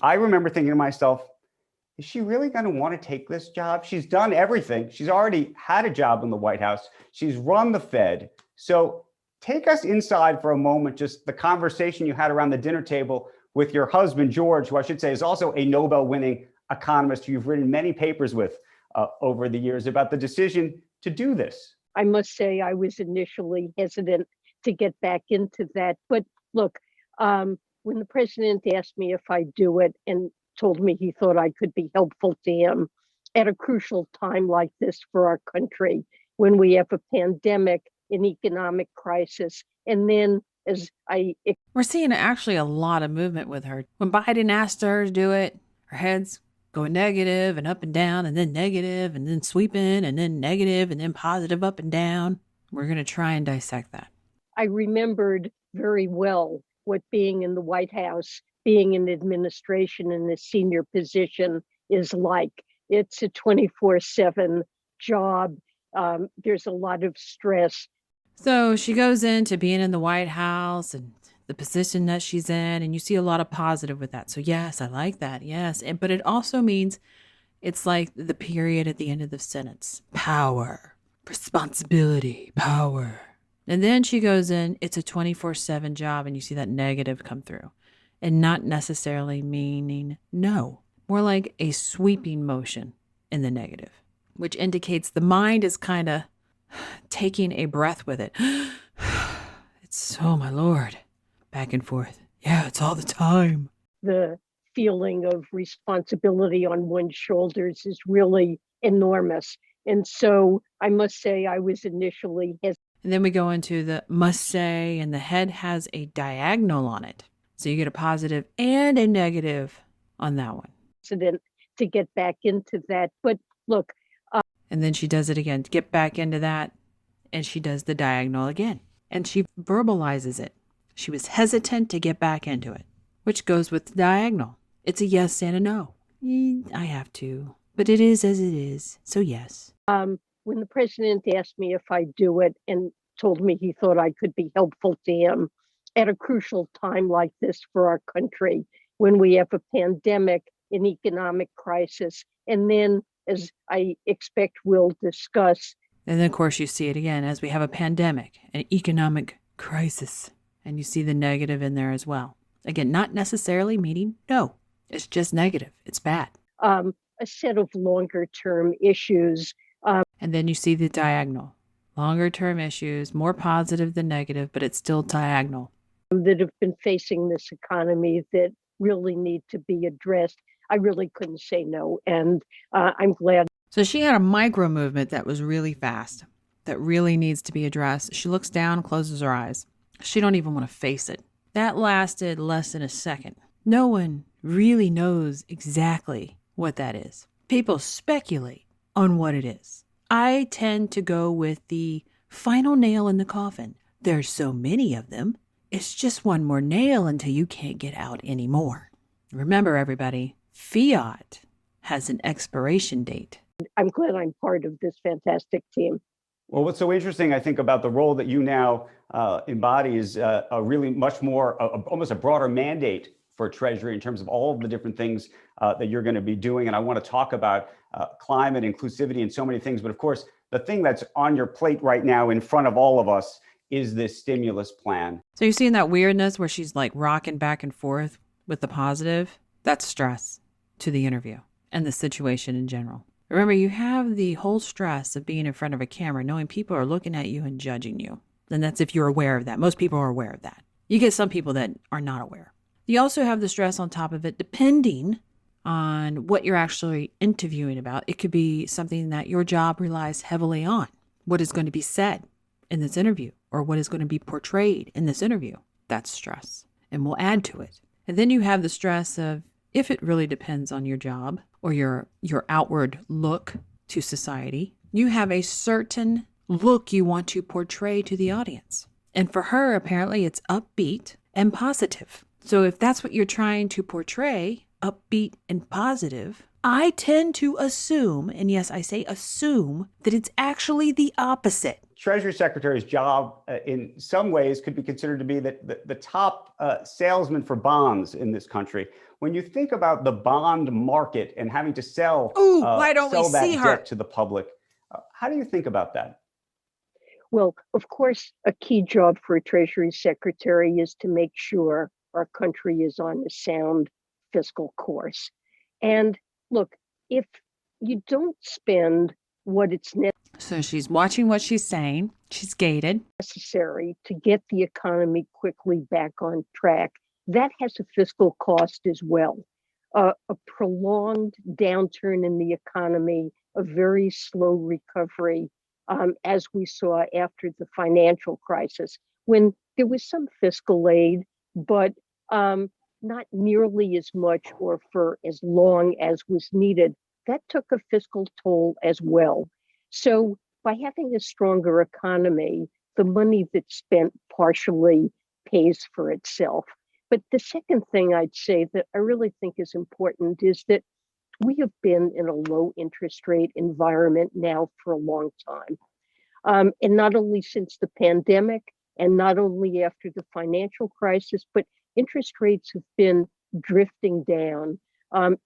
I remember thinking to myself, is she really going to want to take this job? She's done everything. She's already had a job in the White House. She's run the Fed. So take us inside for a moment, just the conversation you had around the dinner table with your husband, George, who I should say is also a Nobel winning economist who you've written many papers with over the years about the decision to do this. I must say I was initially hesitant to get back into that. But look, when the president asked me if I'd do it and told me he thought I could be helpful to him at a crucial time like this for our country, when we have a pandemic, an economic crisis, and then we're seeing actually a lot of movement with her. When Biden asked her to do it, her head's going negative and up and down, and then negative, and then sweeping, and then negative, and then positive up and down. We're going to try and dissect that. I remembered very well what being in the White House, being in administration in a senior position is like. It's a 24/7 job. There's a lot of stress. So she goes into being in the White House and the position that she's in, and you see a lot of positive with that. So yes, I like that. Yes. But it also means it's like the period at the end of the sentence. Power, responsibility, power. And then she goes in, it's a 24/7 job, and you see that negative come through. And not necessarily meaning no. More like a sweeping motion in the negative, which indicates the mind is kind of taking a breath with it. It's, oh my Lord, back and forth. Yeah, it's all the time. The feeling of responsibility on one's shoulders is really enormous. And so I must say I was initially hesitant. And then we go into the must say, and the head has a diagonal on it. So you get a positive and a negative on that one. To get back into that. But look. And then she does it again, get back into that. And she does the diagonal again. And she verbalizes it. She was hesitant to get back into it, which goes with the diagonal. It's a yes and a no. I have to, but it is as it is. So yes. When the president asked me if I'd do it and told me he thought I could be helpful to him at a crucial time like this for our country, when we have a pandemic, an economic crisis, and then, as I expect we'll discuss. And then, of course, you see it again as we have a pandemic, an economic crisis, and you see the negative in there as well. Again, not necessarily meaning no. It's just negative. It's bad. A set of longer term issues. And then you see the diagonal. Longer term issues, more positive than negative, but it's still diagonal. That have been facing this economy that really need to be addressed. I really couldn't say no. And I'm glad. So she had a micro movement that was really fast, that really needs to be addressed. She looks down, closes her eyes. She don't even want to face it. That lasted less than a second. No one really knows exactly what that is. People speculate on what it is. I tend to go with the final nail in the coffin. There's so many of them. It's just one more nail until you can't get out anymore. Remember, everybody, fiat has an expiration date. I'm glad I'm part of this fantastic team. Well, what's so interesting, I think, about the role that you now embody is a really much more, almost a broader mandate for Treasury in terms of all of the different things that you're going to be doing. And I want to talk about climate, inclusivity, and so many things. But of course, the thing that's on your plate right now in front of all of us is this stimulus plan. So you're seeing that weirdness where she's like rocking back and forth with the positive? That's stress to the interview and the situation in general. Remember, you have the whole stress of being in front of a camera, knowing people are looking at you and judging you. And that's if you're aware of that. Most people are aware of that. You get some people that are not aware. You also have the stress on top of it, depending on what you're actually interviewing about. It could be something that your job relies heavily on. What is going to be said in this interview, or what is going to be portrayed in this interview. That's stress, and we'll add to it. And then you have the stress of, if it really depends on your job or your outward look to society, you have a certain look you want to portray to the audience. And for her, apparently, it's upbeat and positive. So if that's what you're trying to portray, upbeat and positive, I tend to assume, and yes, I say assume, that it's actually the opposite. Treasury Secretary's job, in some ways, could be considered to be the top salesman for bonds in this country. When you think about the bond market and having to sell, Why don't we sell that see her? debt to the public, how do you think about that? Well, of course, a key job for a Treasury Secretary is to make sure our country is on a sound fiscal course. And look, if you don't spend what it's So she's watching what she's saying. She's gated. necessary to get the economy quickly back on track, that has a fiscal cost as well. A prolonged downturn in the economy, a very slow recovery, as we saw after the financial crisis, when there was some fiscal aid, but not nearly as much or for as long as was needed. That took a fiscal toll as well. So by having a stronger economy, the money that's spent partially pays for itself. But the second thing I'd say that I really think is important is that we have been in a low interest rate environment now for a long time. And not only since the pandemic and not only after the financial crisis, but interest rates have been drifting down.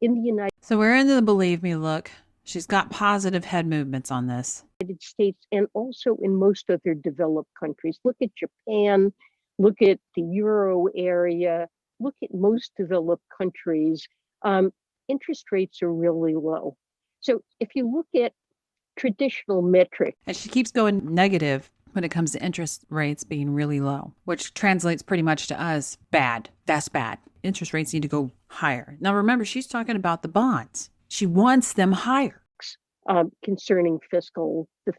In the So we're into the believe me look. She's got positive head movements on this. United States and also in most other developed countries. Look at Japan, look at the Euro area, look at most developed countries. Interest rates are really low. So if you look at traditional metrics, And she keeps going negative when it comes to interest rates being really low, which translates pretty much to us bad. That's bad. Interest rates need to go higher. Now remember, she's talking about the bonds. She wants them higher. Concerning the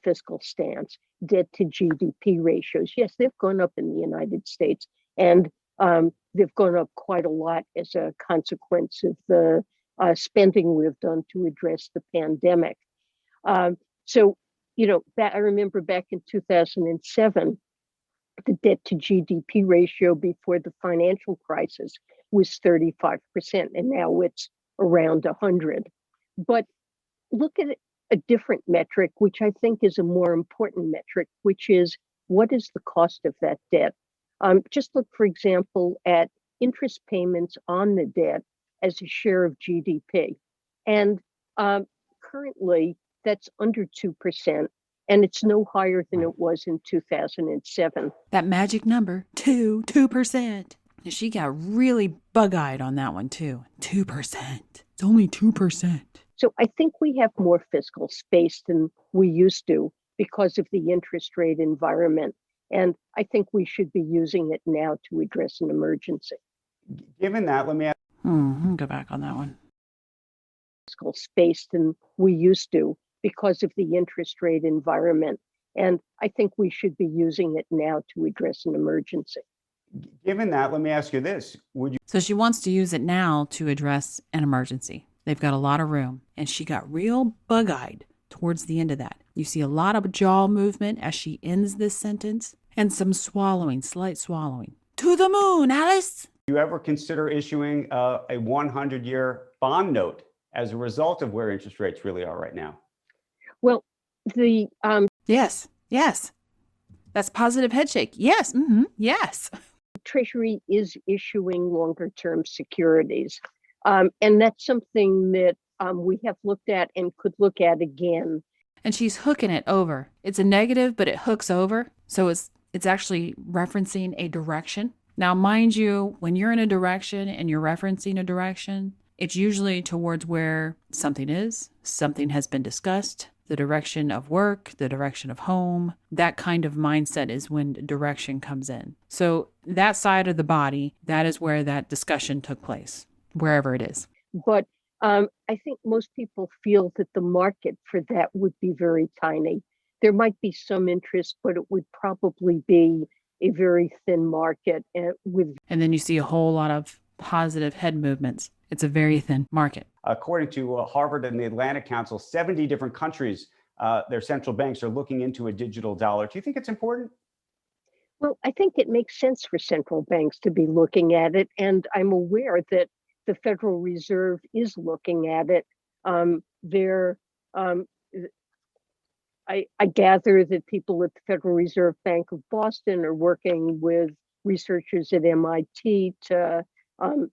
fiscal stance, debt to GDP ratios. Yes, they've gone up in the United States, and they've gone up quite a lot as a consequence of the spending we've done to address the pandemic. So, that I remember back in 2007, the debt to GDP ratio before the financial crisis was 35%, and now it's around 100. But look at a different metric, which I think is a more important metric, which is what is the cost of that debt? Just look, for example, at interest payments on the debt as a share of GDP. And currently, that's under 2%, and it's no higher than it was in 2007. That magic number, 2%. And she got really bug-eyed on that one too. 2%. It's only 2%. So I think we have more fiscal space than we used to because of the interest rate environment. And I think we should be using it now to address an emergency. Given that, let me ask. Go back on that one. Fiscal space than we used to because of the interest rate environment. And I think we should be using it now to address an emergency. Given that, let me ask you this. So she wants to use it now to address an emergency. They've got a lot of room, and she got real bug-eyed towards the end of that. You see a lot of jaw movement as she ends this sentence, and some swallowing, slight swallowing. To the moon, Alice! Do you ever consider issuing a 100-year bond note as a result of where interest rates really are right now? Well, Yes. That's positive head shake. Yes. Yes. Treasury is issuing longer-term securities. And that's something that we have looked at and could look at again. And she's hooking it over. It's a negative, but it hooks over. So it's actually referencing a direction. Now, mind you, when you're in a direction and you're referencing a direction, it's usually towards where something is, something has been discussed, the direction of work, the direction of home. That kind of mindset is when direction comes in. So that side of the body, that is where that discussion took place, wherever it is. But I think most people feel that the market for that would be very tiny. There might be some interest, but it would probably be a very thin market And then you see a whole lot of positive head movements. It's a very thin market. According to Harvard and the Atlantic Council, 70 different countries, their central banks are looking into a digital dollar. Do you think it's important? Well, I think it makes sense for central banks to be looking at it. And I'm aware that the Federal Reserve is looking at it. There, um, I gather that people at the Federal Reserve Bank of Boston are working with researchers at MIT to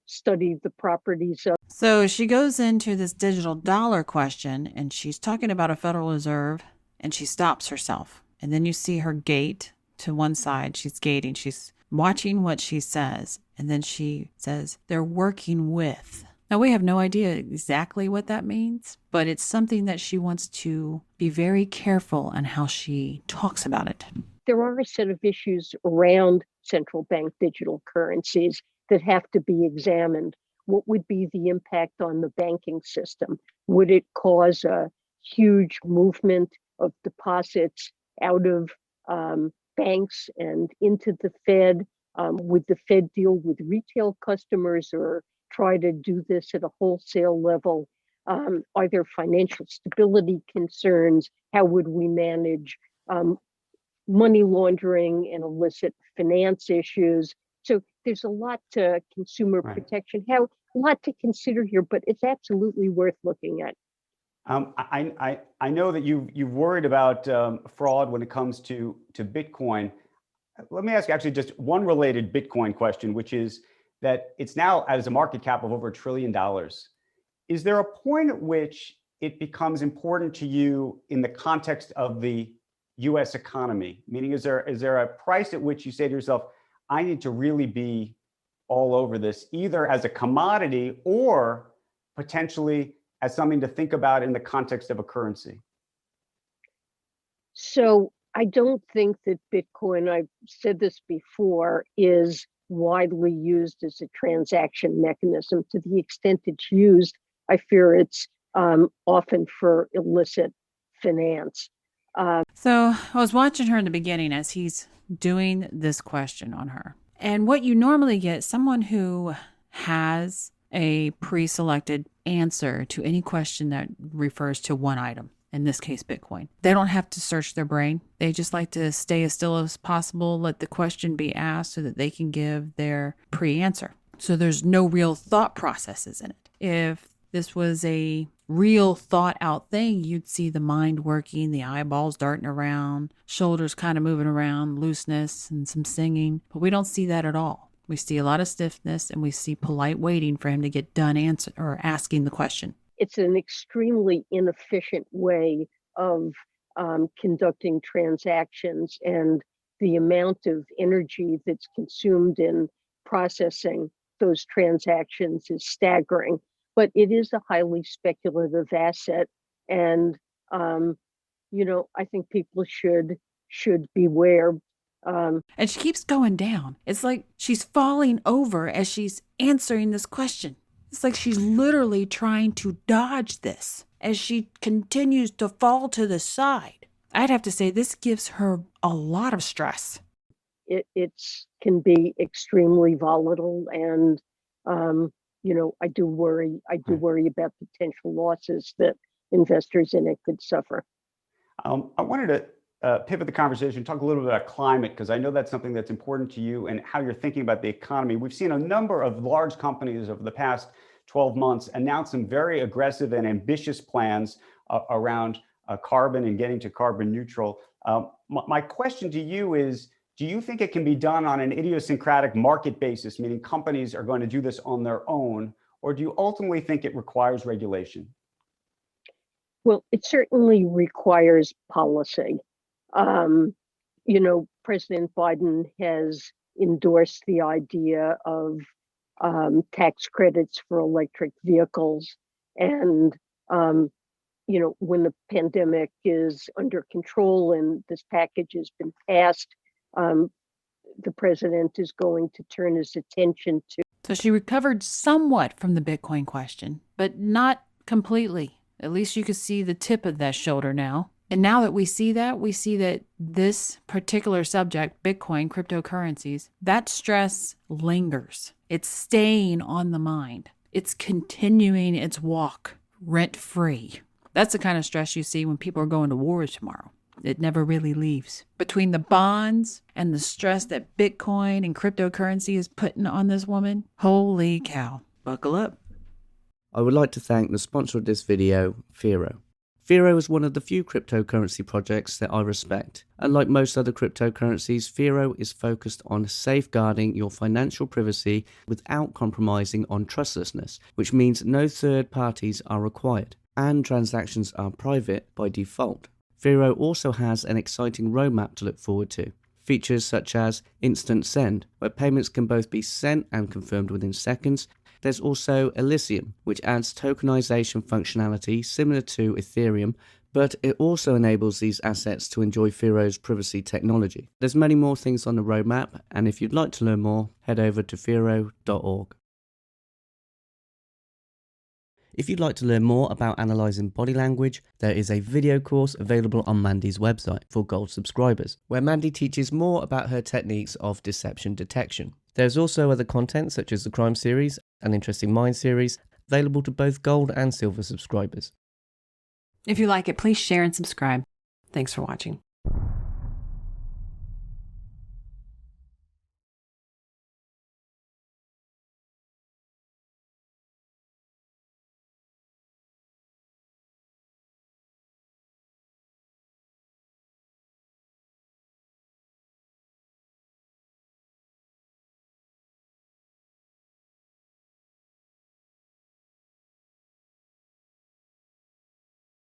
study the properties of. So she goes into this digital dollar question and she's talking about a Federal Reserve and she stops herself. And then you see her gate to one side. She's gating. She's watching what she says. And then she says, they're working with. Now, we have no idea exactly what that means, but it's something that she wants to be very careful on how she talks about it. There are a set of issues around central bank digital currencies that have to be examined. What would be the impact on the banking system? Would it cause a huge movement of deposits out of banks and into the Fed? Would the Fed deal with retail customers or try to do this at a wholesale level? Are there financial stability concerns? How would we manage money laundering and illicit finance issues? So there's a lot to consumer protection, a lot to consider here, but it's absolutely worth looking at. I know that you've worried about fraud when it comes to Bitcoin. Let me ask you actually just one related Bitcoin question, which is that it's now as a market cap of over $1 trillion. Is there a point at which it becomes important to you in the context of the U.S. economy? Meaning, is there a price at which you say to yourself, I need to really be all over this, either as a commodity or potentially as something to think about in the context of a currency? So I don't think that Bitcoin, I've said this before, is widely used as a transaction mechanism. To the extent it's used, I fear it's often for illicit finance. So I was watching her in the beginning as he's doing this question on her. And what you normally get, someone who has a pre-selected answer to any question that refers to one item, in this case, Bitcoin. They don't have to search their brain. They just like to stay as still as possible, let the question be asked so that they can give their pre-answer. So there's no real thought processes in it. If this was a real thought out thing, you'd see the mind working, the eyeballs darting around, shoulders kind of moving around, looseness and some singing. But we don't see that at all. We see a lot of stiffness and we see polite waiting for him to get done asking the question. It's an extremely inefficient way of conducting transactions, and the amount of energy that's consumed in processing those transactions is staggering. But it is a highly speculative asset, and I think people should beware. And she keeps going down. It's like she's falling over as she's answering this question. It's like she's literally trying to dodge this as she continues to fall to the side. I'd have to say this gives her a lot of stress. It can be extremely volatile, and I do worry about potential losses that investors in it could suffer. I wanted to pivot the conversation, talk a little bit about climate, because I know that's something that's important to you and how you're thinking about the economy. We've seen a number of large companies over the past 12 months announce some very aggressive and ambitious plans around carbon and getting to carbon neutral. My question to you is, do you think it can be done on an idiosyncratic market basis, meaning companies are going to do this on their own, or do you ultimately think it requires regulation? Well, it certainly requires policy. President Biden has endorsed the idea of tax credits for electric vehicles. And, when the pandemic is under control and this package has been passed, the president is going to turn his attention to. So she recovered somewhat from the Bitcoin question, but not completely. At least you could see the tip of that shoulder now. And now that we see that this particular subject, Bitcoin, cryptocurrencies, that stress lingers. It's staying on the mind. It's continuing its walk rent-free. That's the kind of stress you see when people are going to war tomorrow. It never really leaves. Between the bonds and the stress that Bitcoin and cryptocurrency is putting on this woman, holy cow, buckle up. I would like to thank the sponsor of this video, Fero. Fero is one of the few cryptocurrency projects that I respect. Unlike most other cryptocurrencies, Fero is focused on safeguarding your financial privacy without compromising on trustlessness, which means no third parties are required, and transactions are private by default. Fero also has an exciting roadmap to look forward to. Features such as Instant Send, where payments can both be sent and confirmed within seconds. There's also Elysium, which adds tokenization functionality similar to Ethereum, but it also enables these assets to enjoy Fero's privacy technology. There's many more things on the roadmap, and if you'd like to learn more, head over to fero.org. If you'd like to learn more about analysing body language, there is a video course available on Mandy's website for Gold subscribers, where Mandy teaches more about her techniques of deception detection. There's also other content such as the Crime series and Interesting Minds series, available to both Gold and Silver subscribers. If you like it, please share and subscribe. Thanks for watching.